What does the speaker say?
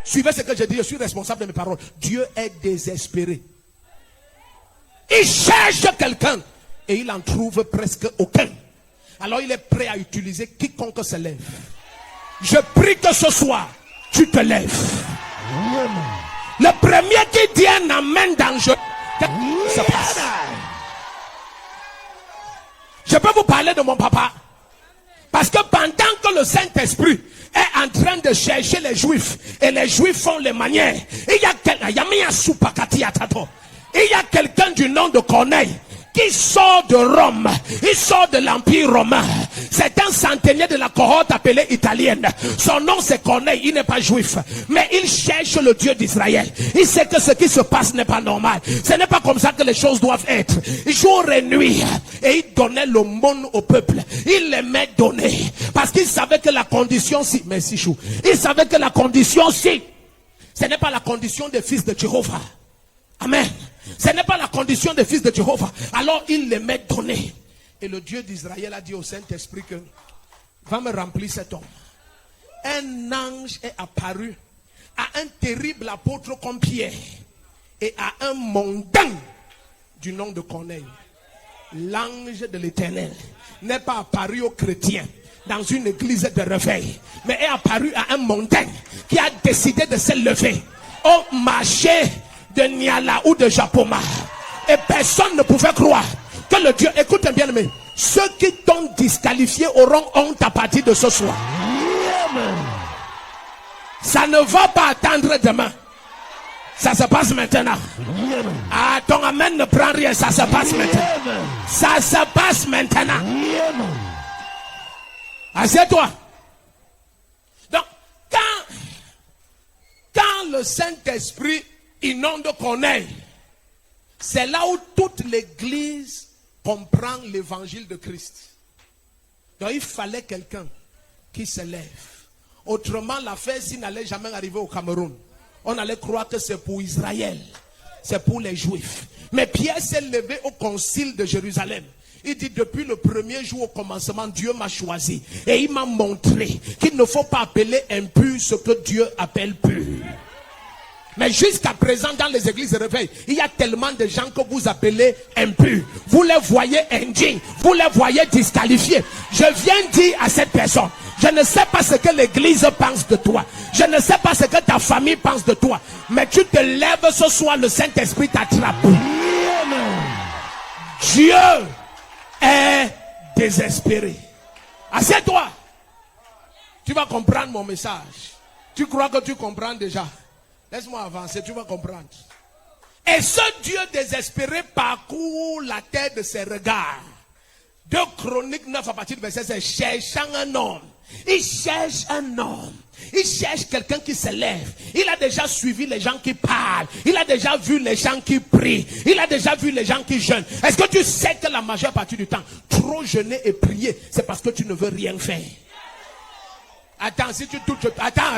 Suivez ce que je dis, je suis responsable de mes paroles. Dieu est désespéré. Il cherche quelqu'un et il en trouve presque aucun. Alors il est prêt à utiliser quiconque se lève. Je prie que ce soir, tu te lèves. Le premier qui dit un amen dangereux, se passe. Je peux vous parler de mon papa. Parce que pendant que le Saint-Esprit est en train de chercher les Juifs, et les Juifs font les manières, il y a quelqu'un du nom de Corneille qui sort de Rome, il sort de l'Empire romain. C'est un centenier de la cohorte appelée italienne. Son nom c'est Corneille, il n'est pas juif, mais il cherche le Dieu d'Israël. Il sait que ce qui se passe n'est pas normal. Ce n'est pas comme ça que les choses doivent être. Jour et nuit, et il donnait l'aumône au peuple. Il l'aimait donner, parce qu'il savait que la condition si, merci chou, il savait que la condition si, ce n'est pas la condition des fils de Jéhovah. Amen. Ce n'est pas la condition des fils de Jéhovah. Alors il les met donner. Et le Dieu d'Israël a dit au Saint-Esprit que va me remplir cet homme. Un ange est apparu à un terrible apôtre comme Pierre et à un mondain du nom de Corneille. L'ange de l'Éternel n'est pas apparu aux chrétiens dans une église de réveil, mais est apparu à un mondain qui a décidé de se lever au marché de Niala ou de Japoma. Et personne ne pouvait croire que le Dieu, écoutez bien aimé, ceux qui t'ont disqualifié auront honte à partir de ce soir. Ça ne va pas attendre demain. Ça se passe maintenant. Ah, ton amen ne prend rien, ça se passe maintenant. Ça se passe maintenant. Assieds-toi. Donc, quand le Saint-Esprit inonde Corneille, c'est là où toute l'église comprend l'évangile de Christ. Donc il fallait quelqu'un qui se lève. Autrement, l'affaire s'il n'allait jamais arriver au Cameroun. On allait croire que c'est pour Israël, c'est pour les Juifs. Mais Pierre s'est levé au concile de Jérusalem. Il dit, depuis le premier jour au commencement, Dieu m'a choisi. Et il m'a montré qu'il ne faut pas appeler impur ce que Dieu appelle pur. Mais jusqu'à présent, dans les églises de réveil, il y a tellement de gens que vous appelez impurs. Vous les voyez indignes. Vous les voyez disqualifiés. Je viens dire à cette personne, je ne sais pas ce que l'église pense de toi. Je ne sais pas ce que ta famille pense de toi. Mais tu te lèves ce soir, le Saint-Esprit t'attrape. Dieu est désespéré. Assieds-toi. Tu vas comprendre mon message. Tu crois que tu comprends déjà? Laisse-moi avancer, tu vas comprendre. Et ce Dieu désespéré parcourt la terre de ses regards. 2 Chroniques 9 à partir du verset 16. Cherchant un homme. Il cherche un homme. Il cherche quelqu'un qui se lève. Il a déjà suivi les gens qui parlent. Il a déjà vu les gens qui prient. Il a déjà vu les gens qui jeûnent. Est-ce que tu sais que la majeure partie du temps, trop jeûner et prier, c'est parce que tu ne veux rien faire? Attends, si tu touches... Attends.